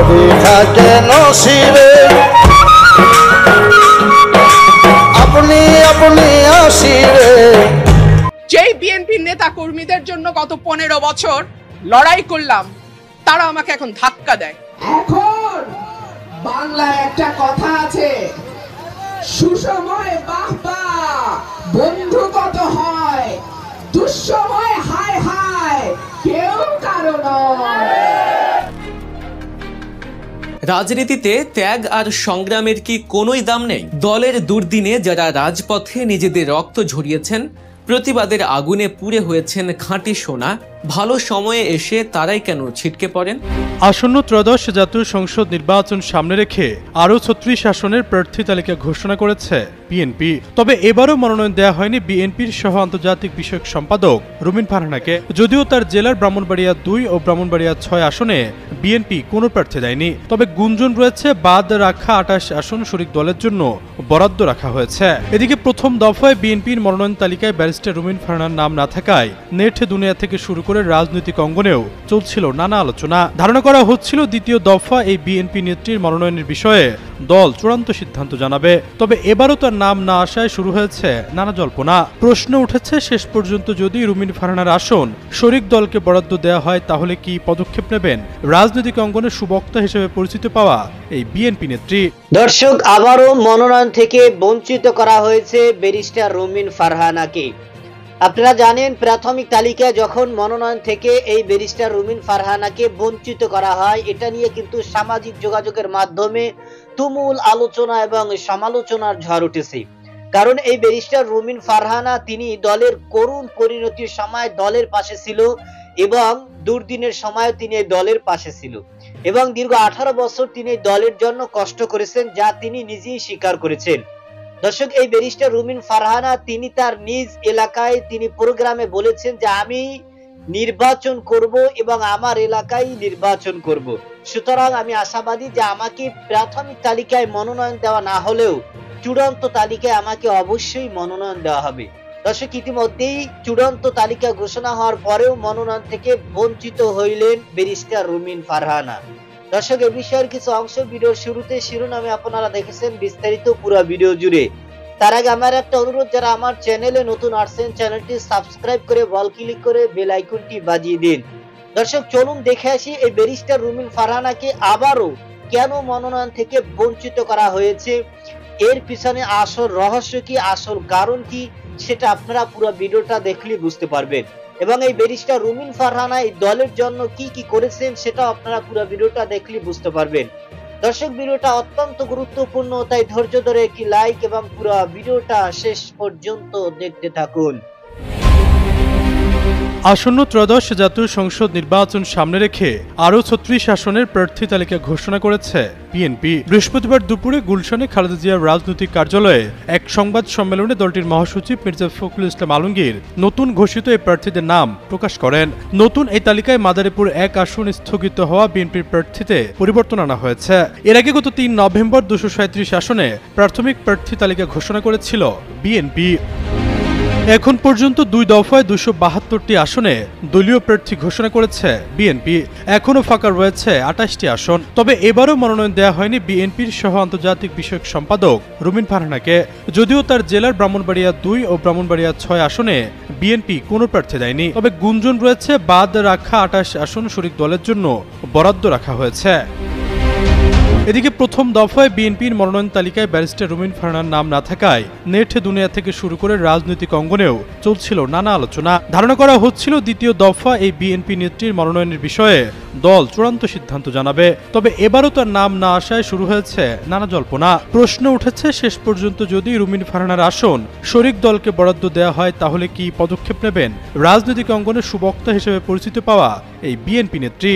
সবই থাকে নসিবে আপনি আপনি আসিবে। যেই বিএনপির নেতা কর্মীদের জন্য গত 15 বছর লড়াই করলাম তারা আমাকে এখন ধাক্কা দেয়। এখন বাংলায় একটা কথা আছে, সুসময়ে বাহবা বন্ধু কত হয়, দুঃসময়ে হায় হায় কেউ কারো নয়। রাজনীতিতে ত্যাগ আর সংগ্রামের কি কোনোই দাম নেই? দলের দুর্দিনে যারা রাজপথে নিজেদের রক্ত ঝরিয়েছেন, প্রতিবাদের আগুনে পুড়ে হয়েছেন খাঁটি সোনা, ভালো সময়ে এসে তারাই কেন ছিটকে পড়েন? আসন্ন ত্রয়োদশ জাতীয় সংসদ নির্বাচন সামনে রেখে আরও 36 আসনের প্রার্থী তালিকা ঘোষণা করেছে বিএনপি। তবে এবারও মনোনয়ন দেওয়া হয়নি বিএনপির সহ আন্তর্জাতিক বিষয়ক সম্পাদক রুমিন ফারহানাকে। যদিও তার জেলার ব্রাহ্মণবাড়িয়া 2 ও ব্রাহ্মণবাড়িয়া 6 আসনে বিএনপি কোনো প্রার্থী দেয়নি। তবে গুঞ্জন রয়েছে বাদ রাখা 28 আসন শরিক দলের জন্য বরাদ্দ রাখা হয়েছে। এদিকে প্রথম দফায় বিএনপির মনোনয়ন তালিকায় ব্যারিস্টার রুমিন ফারহানার নাম না থাকায় নেট দুনিয়া থেকে শুরু করে রাজনৈতিক অঙ্গনেও চলছিল নানা আলোচনা। ধারণা করা হচ্ছিল দ্বিতীয় দফা এই বিএনপি নেত্রীর মনোনয়নের বিষয়ে দল চূড়ান্ত সিদ্ধান্ত জানাবে। তবে এবারও তার নাম না আসায় শুরু হয়েছে নানা জল্পনা। প্রশ্ন উঠেছে, শেষ পর্যন্ত যদি রুমিন ফারহানার আসন শরিক দলকে বরাদ্দ দেওয়া হয় তাহলে কি পদক্ষেপ নেবেন রাজনৈতিক অঙ্গনে সুবক্তা হিসেবে পরিচিত পাওয়া এই বিএনপি নেত্রী? দর্শক, আবারও মনোনয়ন থেকে বঞ্চিত করা হয়েছে ব্যারিস্টার রুমিন ফারহানাকে। আপনারা জানেন, প্রাথমিক তালিকায় যখন মনোনয়ন থেকে এই ব্যারিস্টার রুমিন ফারহানাকে বঞ্চিত করা হয়, এটা নিয়ে কিন্তু সামাজিক যোগাযোগের মাধ্যমে তুমুল আলোচনা এবং সমালোচনার ঝড় উঠেছে। কারণ এই ব্যারিস্টার রুমিন ফারহানা তিনি দলের করুণ পরিণতির সময় দলের পাশে ছিল এবং দুর্দিনের সময় তিনি এই দলের পাশে ছিল এবং দীর্ঘ 18 বছর তিনি দলের জন্য কষ্ট করেছেন, যা তিনি নিজেই স্বীকার করেছেন। দর্শক, এই ব্যারিস্টার রুমিন ফারহানা তিনি তার নিজ এলাকায় তিনি প্রোগ্রামে বলেছেন যে আমি নির্বাচন করব এবং আমার এলাকায় নির্বাচন করব। সুতরাং আমি আশাবাদী যে আমাকে প্রাথমিক তালিকায় মনোনয়ন দেওয়া না হলেও চূড়ান্ত তালিকায় আমাকে অবশ্যই মনোনয়ন দেওয়া হবে। দর্শক, ইতিমধ্যেই চূড়ান্ত তালিকা ঘোষণা হওয়ার পরেও মনোনয়ন থেকে বঞ্চিত হইলেন ব্যারিস্টার রুমিন ফারহানা। দর্শক, এই বিষয়ের কিছু অংশ ভিডিওর শুরুতে শিরোনামে আপনারা দেখেছেন, বিস্তারিত পুরো ভিডিও জুড়ে। তার আগে আমার একটা অনুরোধ, যারা আমার চ্যানেলে নতুন আসছেন চ্যানেলটি সাবস্ক্রাইব করে বল ক্লিক করে বেল আইকনটি বাজিয়ে দিন। দর্শক, চলুন দেখে আসি এই ব্যারিস্টার রুমিন ফারহানাকে আবারও কেন মনোনয়ন থেকে বঞ্চিত করা হয়েছে, এর পিছনে আসল রহস্য কি, আসল কারণ কি, সেটা আপনারা পুরো ভিডিওটা দেখলে বুঝতে পারবেন। এবং এই ব্যারিস্টার রুমিন ফারহানা এই দলের জন্য কি কি করেছেন সেটা আপনারা পুরো ভিডিওটা দেখলে বুঝতে পারবেন। দর্শক, ভিডিওটা অত্যন্ত গুরুত্বপূর্ণ, তাই ধৈর্য ধরে একটি লাইক এবং পুরো ভিডিওটা শেষ পর্যন্ত দেখতে থাকুন। আসন্ন ত্রয়োদশ জাতীয় সংসদ নির্বাচন সামনে রেখে আরও 36 আসনের প্রার্থী তালিকা ঘোষণা করেছে বিএনপি। বৃহস্পতিবার দুপুরে গুলশানে খালেদা জিয়ার রাজনৈতিক কার্যালয়ে এক সংবাদ সম্মেলনে দলটির মহাসচিব মির্জা ফখরুল ইসলাম আলমগীর নতুন ঘোষিত এই প্রার্থীদের নাম প্রকাশ করেন। নতুন এই তালিকায় মাদারীপুর 1 আসন স্থগিত হওয়া বিএনপির প্রার্থীতে পরিবর্তন আনা হয়েছে। এর আগে গত 3 নভেম্বর 237 আসনে প্রাথমিক প্রার্থী তালিকা ঘোষণা করেছিল বিএনপি। এখন পর্যন্ত 2 দফায় 272টি আসনে দলীয় প্রার্থী ঘোষণা করেছে বিএনপি। এখনও ফাঁকা রয়েছে 28টি আসন। তবে এবারও মনোনয়ন দেওয়া হয়নি বিএনপির সহ আন্তর্জাতিক বিষয়ক সম্পাদক রুমিন ফারহানাকে। যদিও তার জেলার ব্রাহ্মণবাড়িয়া 2 ও ব্রাহ্মণবাড়িয়া 6 আসনে বিএনপি কোনো প্রার্থী দেয়নি। তবে গুঞ্জন রয়েছে বাদ রাখা 28 আসন শরিক দলের জন্য বরাদ্দ রাখা হয়েছে। এদিকে প্রথম দফায় বিএনপির মনোনয়ন তালিকায় ব্যারিস্টার রুমিন ফারহানার নাম না থাকায় নেট দুনিয়া থেকে শুরু করে রাজনৈতিক অঙ্গনেও চলছিল নানা আলোচনা। ধারণা করা হচ্ছিল দ্বিতীয় দফা এই বিএনপি নেত্রীর মনোনয়নের বিষয়ে দল চূড়ান্ত সিদ্ধান্ত জানাবে। তবে এবারও তার নাম না আসায় শুরু হয়েছে নানা জল্পনা। প্রশ্ন উঠেছে, শেষ পর্যন্ত যদি রুমিন ফারহানার আসন শরিক দলকে বরাদ্দ দেওয়া হয় তাহলে কি পদক্ষেপ নেবেন রাজনৈতিক অঙ্গনে সুবক্তা হিসেবে পরিচিত পাওয়া এই বিএনপি নেত্রী?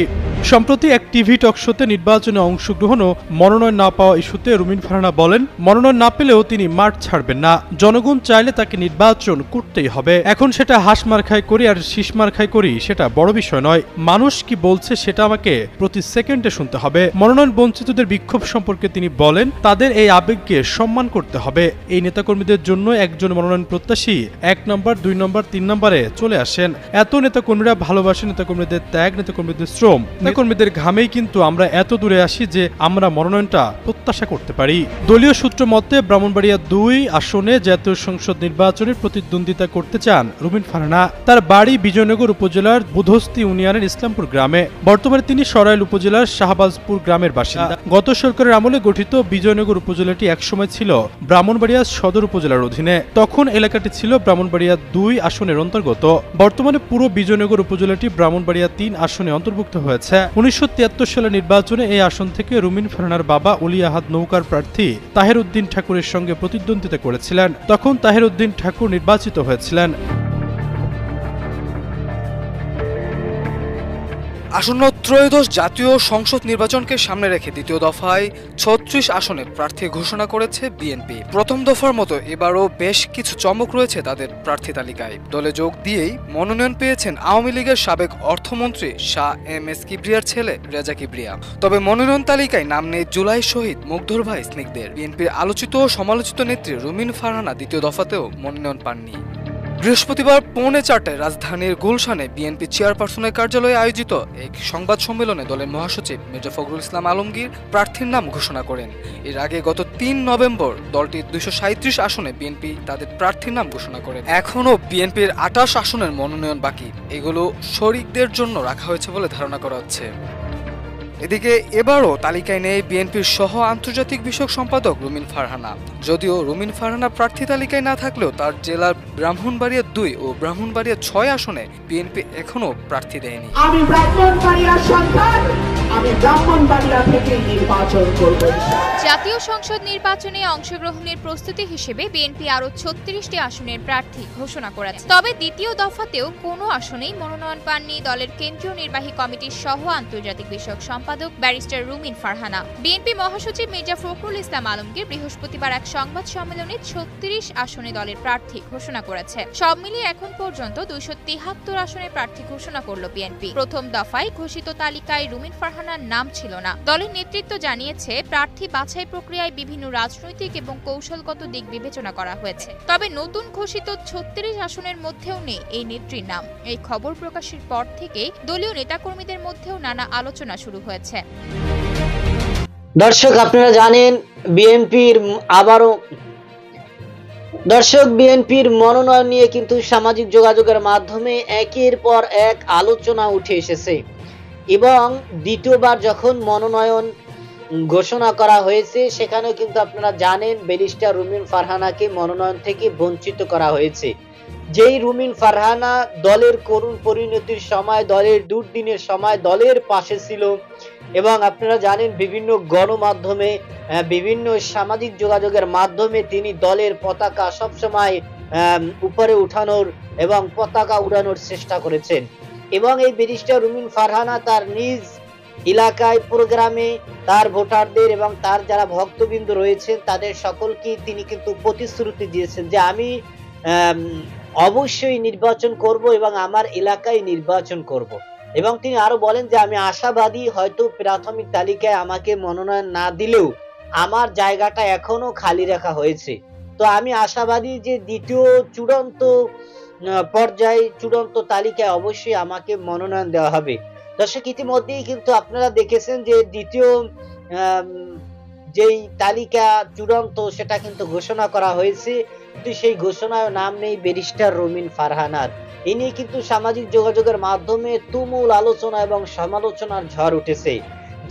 সম্প্রতি এক টিভি টক শোতে নির্বাচনে অংশগ্রহণ ও মনোনয়ন না পাওয়া ইস্যুতে রুমিন ফারহানা বলেন, মনোনয়ন না পেলেও তিনি মাঠ ছাড়বেন না। জনগণ চাইলে তাকে নির্বাচন করতেই হবে। এখন সেটা হাঁস মার খাই করি আর শীষ মার খাই করি সেটা বড় বিষয় নয়। মানুষ কি বলছে সেটা আমাকে প্রতি সেকেন্ডে শুনতে হবে। মনোনয়ন বঞ্চিতদের বিক্ষোভ সম্পর্কে তিনি বলেন, তাদের এই আবেগকে সম্মান করতে হবে। এই নেতাকর্মীদের জন্য একজন মনোনয়ন প্রত্যাশী 1 নম্বর, 2 নম্বর, 3 নম্বরে চলে আসেন। এত নেতাকর্মীরা ভালোবাসে নেতাকর্মীদের ত্যাগ, নেতাকর্মীদের শ্রম, নেতাকর্মীদের ঘামেই কিন্তু আমরা এত দূরে আসি যে আমরা মনোনয়নটা প্রত্যাশা করতে পারি। দলীয় সূত্র মতে ব্রাহ্মণবাড়িয়া ২ আসনে জাতীয় সংসদ নির্বাচনের প্রতিদ্বন্দ্বিতা করতে চান রুমিন ফারহানা। তার বাড়ি বিজয়নগর উপজেলার বুধস্তি ইউনিয়নের ইসলামপুর গ্রামে। বর্তমানে তিনি সরাইল উপজেলার শাহবাজপুর গ্রামের বাসিন্দা। গত সরকারের আমলে গঠিত বিজয়নগর উপজেলাটি একসময় ছিল ব্রাহ্মণবাড়িয়া সদর উপজেলার অধীনে। তখন এলাকাটি ছিল ব্রাহ্মণবাড়িয়া ২ আসনের অন্তর্গত। বর্তমানে পুরো বিজয়নগর উপজেলাটি ব্রাহ্মণবাড়িয়া ৩ আসনে অন্তর্ভুক্ত হয়েছে। ১৯৭৩ সালের নির্বাচনে এই আসন থেকে রুমিন ফারহানার বাবা অলি আহাদ নৌকার প্রার্থী তাহের উদ্দিন ঠাকুরের সঙ্গে প্রতিদ্বন্দ্বিতা করেছিলেন। তখন তাহের উদ্দিন ঠাকুর নির্বাচিত হয়েছিলেন। আসন্ন ত্রয়োদশ জাতীয় সংসদ নির্বাচনকে সামনে রেখে দ্বিতীয় দফায় ৩৬ আসনে প্রার্থী ঘোষণা করেছে বিএনপি। প্রথম দফার মতো এবারও বেশ কিছু চমক রয়েছে তাদের প্রার্থী তালিকায়। দলে যোগ দিয়েই মনোনয়ন পেয়েছেন আওয়ামী লীগের সাবেক অর্থমন্ত্রী শাহ এম এস কিবরিয়ার ছেলে রেজা কিবরিয়া। তবে মনোনয়ন তালিকায় নাম নেই জুলাই শহীদ মুগ্ধর ভাই স্নিগ্ধের। বিএনপির আলোচিত ও সমালোচিত নেত্রী রুমিন ফারহানা দ্বিতীয় দফাতেও মনোনয়ন পাননি। বৃহস্পতিবার 3:45 রাজধানীর গুলশানে বিএনপি চেয়ারপারসনের কার্যালয়ে আয়োজিত এক সংবাদ সম্মেলনে দলের মহাসচিব মির্জা ফখরুল ইসলাম আলমগীর প্রার্থীর নাম ঘোষণা করেন। এর আগে গত ৩ নভেম্বর দলটির ২৩৭ আসনে বিএনপি তাদের প্রার্থীর নাম ঘোষণা করেন। এখনও বিএনপির ২৮ আসনের মনোনয়ন বাকি। এগুলো শরিকদের জন্য রাখা হয়েছে বলে ধারণা করা হচ্ছে। এদিকে এবারও তালিকায় নেই বিএনপির সহ আন্তর্জাতিক বিষয়ক সম্পাদক রুমিন ফারহানা। যদিও রুমিন ফারহানা প্রার্থী তালিকায় না থাকলেও তার জেলার ব্রাহ্মণবাড়িয়া ২ ও ব্রাহ্মণবাড়িয়া ৬ আসনে বিএনপি এখনো প্রার্থী দেয়নি। আমি ব্রাহ্মণবাড়িয়ার সন্তান, আমি ব্রাহ্মণবাড়িয়া থেকে নির্বাচন করব। জাতীয় সংসদ নির্বাচনে অংশগ্রহণের প্রস্তুতি হিসেবে বিএনপি আরো ৩৬টি আসনের প্রার্থী ঘোষণা করেছে। তবে দ্বিতীয় দফাতেও কোনো আসনেই মনোনয়ন পাননি দলের কেন্দ্রীয় নির্বাহী কমিটির সহ আন্তর্জাতিক বিষয়ক সম্পাদক ব্যারিস্টার রুমিন ফারহানা। বিএনপি মহাসচিব মির্জা ফখরুল ইসলাম আলমগীর বৃহস্পতিবার এক সংবাদ সম্মেলনে ৩৬ আসনে দলের প্রার্থী ঘোষণা করেছে। সব মিলিয়ে এখন পর্যন্ত ২৭৩ আসনে প্রার্থী ঘোষণা করল বিএনপি। প্রথম দফায় ঘোষিত তালিকায় রুমিন ফারহানার নাম ছিল না। দলের নেতৃত্ব জানিয়েছে প্রার্থী বাছাই প্রক্রিয়ায় বিভিন্ন রাজনৈতিক এবং কৌশলগত দিক বিবেচনা করা হয়েছে। তবে নতুন ঘোষিত ৩৬ আসনের মধ্যেও নেই এই নেত্রীর নাম। এই খবর প্রকাশের পর থেকেই দলীয় নেতাকর্মীদের মধ্যেও নানা আলোচনা শুরু হয়েছে। দর্শক আপনারা জানেন বিএনপির মনোনয়ন নিয়ে কিন্তু সামাজিক যোগাযোগের মাধ্যমে একের পর এক আলোচনা উঠে এসেছে এবং দ্বিতীয়বার যখন মনোনয়ন ঘোষণা করা হয়েছে সেখানেও কিন্তু আপনারা জানেন ব্যারিস্টার রুমিন ফারহানাকে মনোনয়ন থেকে বঞ্চিত করা হয়েছে। যেই রুমিন ফারহানা দলের করুণ পরিণতির সময়, দলের দুর্দিনের সময় দলের পাশে ছিল এবং আপনারা জানেন বিভিন্ন গণমাধ্যমে, বিভিন্ন সামাজিক যোগাযোগের মাধ্যমে তিনি দলের পতাকা সবসময় উপরে উঠানোর এবং পতাকা উড়ানোর চেষ্টা করেছেন। এবং এই ব্যারিস্টার রুমিন ফারহানা তার নিজ এলাকায় প্রোগ্রামে তার ভোটারদের এবং তার যারা ভক্তবৃন্দ রয়েছেন তাদের সকলকে তিনি কিন্তু প্রতিশ্রুতি দিয়েছেন যে আমি অবশ্যই নির্বাচন করব এবং আমার এলাকায় নির্বাচন করব। এবং তিনি আরো বলেন যে আমি আশাবাদী, হয়তো প্রাথমিক তালিকায় আমাকে মনোনয়ন না দিলেও আমার জায়গাটা এখনো খালি রাখা হয়েছে। তো আমি আশাবাদী যে দ্বিতীয় চূড়ান্ত পর্যায়ে, চূড়ান্ত তালিকায় অবশ্যই আমাকে মনোনয়ন দেওয়া হবে। দর্শক ইতিমধ্যেই কিন্তু আপনারা দেখেছেন যে দ্বিতীয় যেই তালিকা চূড়ান্ত সেটা কিন্তু ঘোষণা করা হয়েছে, কিন্তু সেই ঘোষণায় নাম নেই ব্যারিস্টার রুমিন ফারহানার। এ নিয়ে কিন্তু সামাজিক যোগাযোগের মাধ্যমে তুমুল আলোচনা এবং সমালোচনার ঝড় উঠেছে।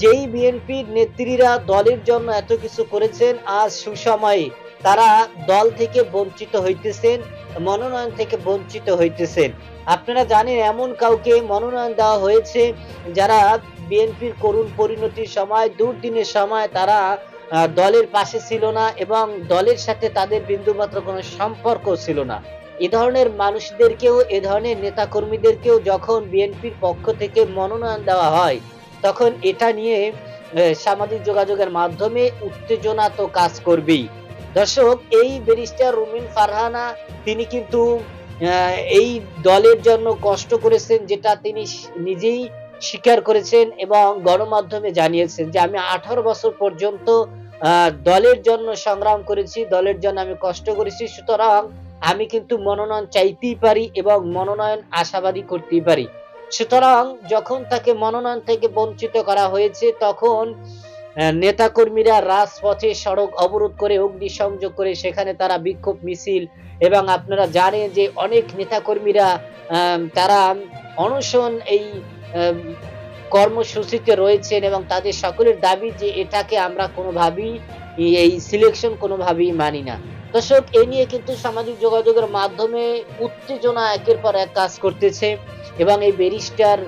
যেই বিএনপির নেত্রীরা দলের জন্য এত কিছু করেছেন, আজ সুসময়ে তারা দল থেকে বঞ্চিত হইতেছেন, মনোনয়ন থেকে বঞ্চিত হইতেছেন। আপনারা জানেন এমন কাউকে মনোনয়ন দেওয়া হয়েছে যারা বিএনপির করুণ পরিণতির সময়, দুর্দিনের সময় তারা দলের পাশে ছিল না এবং দলের সাথে তাদের বিন্দুমাত্র কোনো সম্পর্ক ছিল না। এ ধরনের মানুষদেরকেও, এ ধরনের নেতা কর্মীদেরকেও যখন বিএনপির পক্ষ থেকে মনোনয়ন দেওয়া হয় তখন এটা নিয়ে সামাজিক যোগাযোগের মাধ্যমে উত্তেজনা তো কাজ করবেই। দর্শক, এই ব্যারিস্টার রুমিন ফারহানা তিনি কিন্তু এই দলের জন্য কষ্ট করেছেন, যেটা তিনি নিজেই স্বীকার করেছেন এবং গণমাধ্যমে জানিয়েছেন যে আমি 18 বছর পর্যন্ত দলের জন্য সংগ্রাম করেছি, দলের জন্য আমি কষ্ট করেছি, সুতরাং আমি কিন্তু মনোনয়ন চাইতেই পারি এবং মনোনয়ন আশাবাদী করতেই পারি। সুতরাং যখন তাকে মনোনয়ন থেকে বঞ্চিত করা হয়েছে তখন নেতাকর্মীরা রাজপথে সড়ক অবরোধ করে অগ্নিসংযোগ করে সেখানে তারা বিক্ষোভ মিছিল, এবং আপনারা জানেন যে অনেক নেতাকর্মীরা তারা অনশন এই কর্মসূচিতে রয়েছেন এবং তাদের সকলের দাবি যে এটাকে আমরা কোনোভাবেই এই সিলেকশন কোনোভাবেই মানি না। দর্শক, এ নিয়ে কিন্তু সামাজিক যোগাযোগের মাধ্যমে উত্তেজনা একের পর এক কাজ করতেছে এবং এই ব্যারিস্টার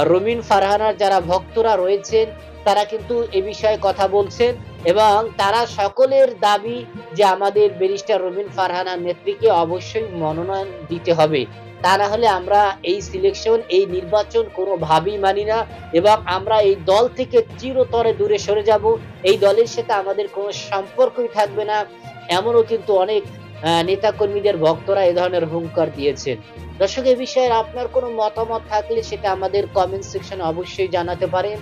রুমিন ফারহানার যারা ভক্তরা রয়েছেন তারা কিন্তু এ বিষয়ে কথা বলছেন এবং তারা সকলের দাবি যে আমাদের ব্যারিস্টার রুমিন ফারহানার নেত্রীকে অবশ্যই মনোনয়ন দিতে হবে, তা না হলে আমরা এই সিলেকশন এই নির্বাচন কোনোভাবেই মানি না এবং আমরা এই দল থেকে চিরতরে দূরে সরে যাব, এই দলের সাথে আমাদের কোনো সম্পর্কই থাকবে না। এমনও কিন্তু অনেক নেতাকর্মীদের ভক্তরা এ ধরনের হুঙ্কার দিয়েছেন। দর্শক, এই বিষয়ে আপনার কোনো মতামত থাকলে সেটা আমাদের কমেন্ট সেকশনে অবশ্যই জানাতে পারেন।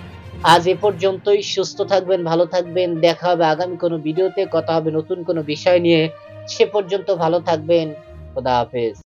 আজ এ পর্যন্তই। সুস্থ থাকবেন, ভালো থাকবেন। দেখা হবে আগামী কোনো ভিডিওতে, কথা হবে নতুন কোনো বিষয় নিয়ে। সে পর্যন্ত ভালো থাকবেন। খোদা হাফেজ।